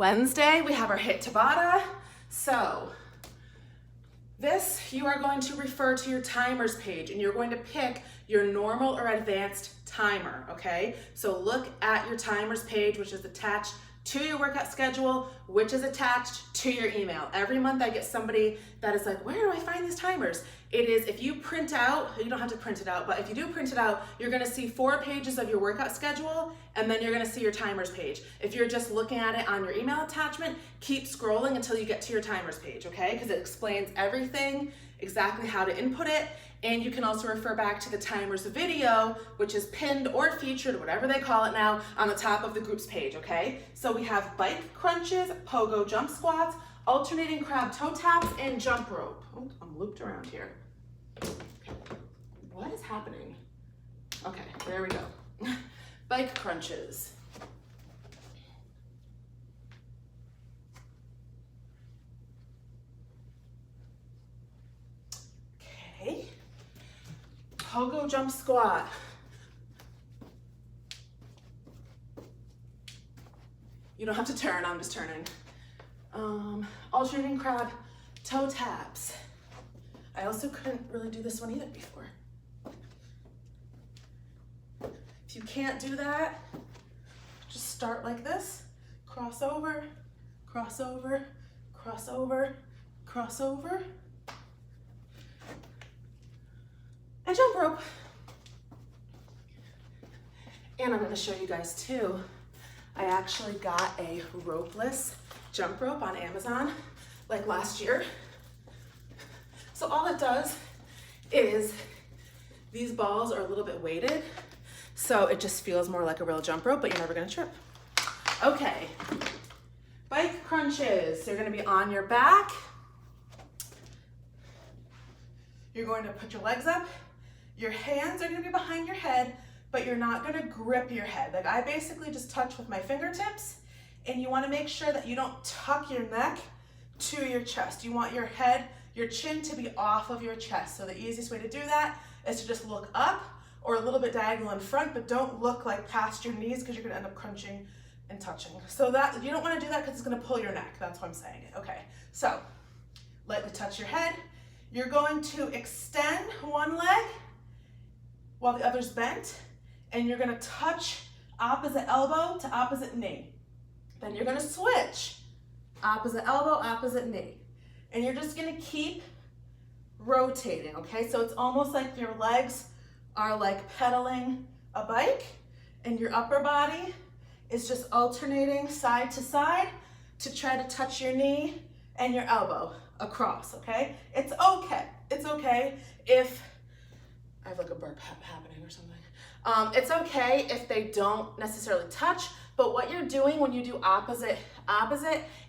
Wednesday, we have our hit Tabata. So this, you are going to refer to your timers page and you're going to pick your normal or advanced timer, okay? So look at your timers page, which is attached to your workout schedule, which is attached to your email. Every month I get somebody that is like, where do I find these timers? It is, if you print out, you don't have to print it out, but if you do print it out, you're gonna see 4 pages of your workout schedule, and then you're gonna see your timers page. If you're just looking at it on your email attachment, keep scrolling until you get to your timers page, okay? Because it explains everything, exactly how to input it, and you can also refer back to the timers video, which is pinned or featured, whatever they call it now, on the top of the groups page, okay? So we have bike crunches, pogo jump squats, alternating crab toe taps, and jump rope. Oh, I'm looped around here. What is happening? Okay, there we go. Bike crunches. Okay. Pogo jump squat. You don't have to turn, I'm just turning. Alternating crab toe taps. I also couldn't really do this one either before. If you can't do that, just start like this. Cross over, cross over, cross over, cross over. And jump rope. And I'm gonna show you guys too. I actually got a ropeless jump rope on Amazon like last year. So all it does is these balls are a little bit weighted, so it just feels more like a real jump rope, but you're never gonna trip. Okay, bike crunches. So you're gonna be on your back. You're going to put your legs up. Your hands are gonna be behind your head, but you're not gonna grip your head. Like I basically just touch with my fingertips, and you wanna make sure that you don't tuck your neck to your chest. You want your head, your chin to be off of your chest. So the easiest way to do that is to just look up or a little bit diagonal in front, but don't look like past your knees because you're gonna end up crunching and touching. So that, you don't wanna do that because it's gonna pull your neck. That's why I'm saying it. Okay, so lightly touch your head. You're going to extend one leg while the other's bent, and you're gonna touch opposite elbow to opposite knee. Then you're gonna switch, opposite elbow, opposite knee. And you're just gonna keep rotating, okay? So it's almost like your legs are like pedaling a bike, and your upper body is just alternating side to side to try to touch your knee and your elbow across, okay? It's okay if, I have like a burp happening or something. It's okay if they don't necessarily touch, but what you're doing when you do opposite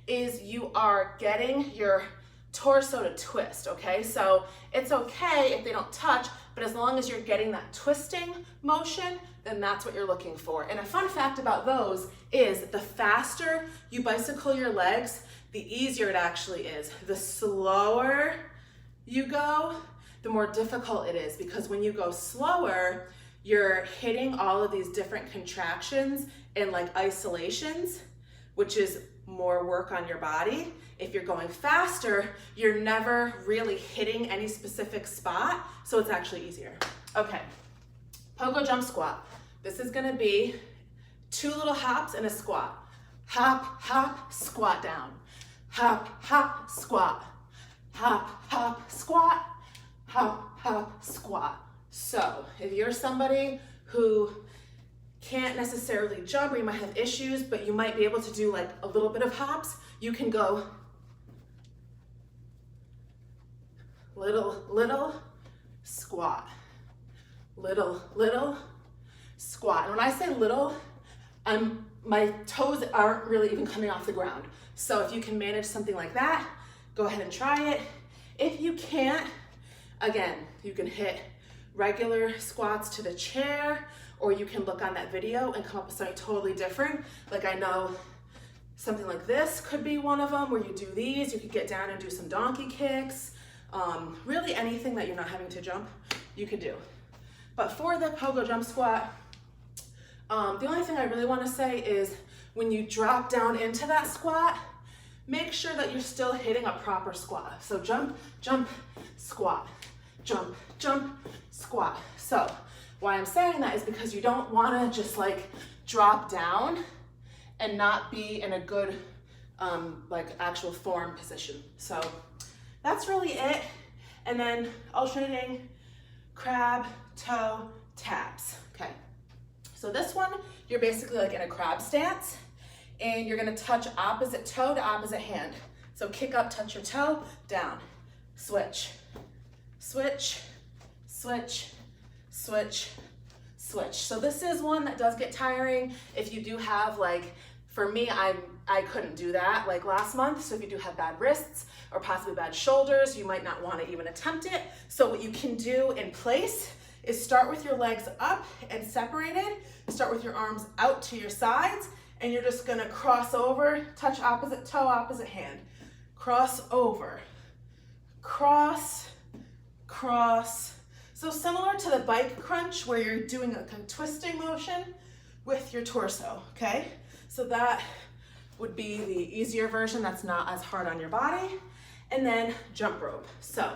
is you are getting your torso to twist, okay? So it's okay if they don't touch, but as long as you're getting that twisting motion, then that's what you're looking for. And a fun fact about those is the faster you bicycle your legs, the easier it actually is. The slower you go, the more difficult it is, because when you go slower, you're hitting all of these different contractions and like isolations, which is more work on your body. If you're going faster, you're never really hitting any specific spot, so it's actually easier. Okay, pogo jump squat. This is gonna be 2 little hops and a squat. Hop, hop, squat down. Hop, hop, squat. Hop, hop, squat. Hop, hop, squat. So if you're somebody who can't necessarily jump, or you might have issues, but you might be able to do like a little bit of hops, you can go little, squat. Little, squat. And when I say little, my toes aren't really even coming off the ground. So if you can manage something like that, go ahead and try it. If you can't, again, you can hit regular squats to the chair, or you can look on that video and come up with something totally different. Like I know something like this could be one of them, where you do these, you could get down and do some donkey kicks. Really anything that you're not having to jump, you could do. But for the pogo jump squat, the only thing I really want to say is when you drop down into that squat, make sure that you're still hitting a proper squat. So jump, jump, squat, jump, jump, squat. So why I'm saying that is because you don't wanna just like drop down and not be in a good like actual form position. So that's really it. And then alternating crab, toe, taps, okay? So this one, you're basically like in a crab stance and you're gonna touch opposite toe to opposite hand. So kick up, touch your toe, down, switch, switch, switch, switch, switch. So this is one that does get tiring if you do have like, for me, I couldn't do that like last month. So if you do have bad wrists or possibly bad shoulders, you might not want to even attempt it. So what you can do in place is start with your legs up and separated. Start with your arms out to your sides, and you're just gonna cross over, touch opposite toe, opposite hand. Cross over, cross, cross. So similar to the bike crunch where you're doing a twisting motion with your torso, okay? So that would be the easier version that's not as hard on your body. And then jump rope. So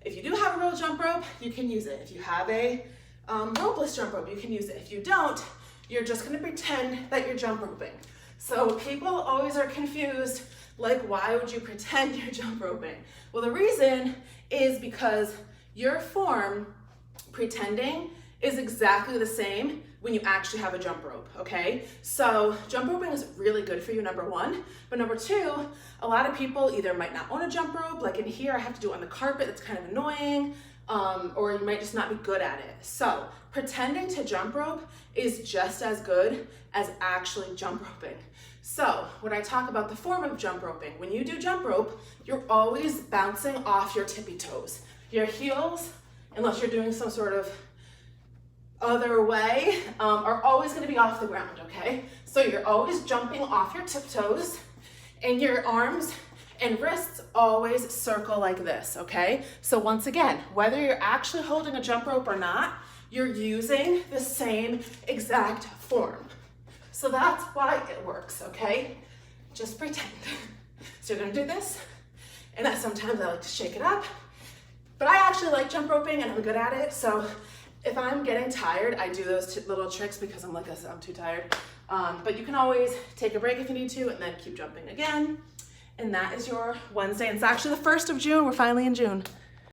if you do have a real jump rope, you can use it. If you have a ropeless jump rope, you can use it. If you don't, you're just gonna pretend that you're jump roping. So people always are confused, like why would you pretend you're jump roping? Well, the reason is because your form pretending is exactly the same when you actually have a jump rope, okay? So jump roping is really good for you, number one. But number two, a lot of people either might not own a jump rope, like in here I have to do it on the carpet, that's kind of annoying, or you might just not be good at it. So pretending to jump rope is just as good as actually jump roping. So when I talk about the form of jump roping, when you do jump rope, you're always bouncing off your tippy toes. Your heels, unless you're doing some sort of other way, are always gonna be off the ground, okay? So you're always jumping off your tiptoes, and your arms and wrists always circle like this, okay? So once again, whether you're actually holding a jump rope or not, you're using the same exact form. So that's why it works, okay? Just pretend. So you're gonna do this, and then sometimes I like to shake it up, but I actually like jump roping and I'm good at it, so if I'm getting tired, I do those little tricks because I'm too tired. But you can always take a break if you need to and then keep jumping again. And that is your Wednesday. And it's actually the 1st of June. We're finally in June.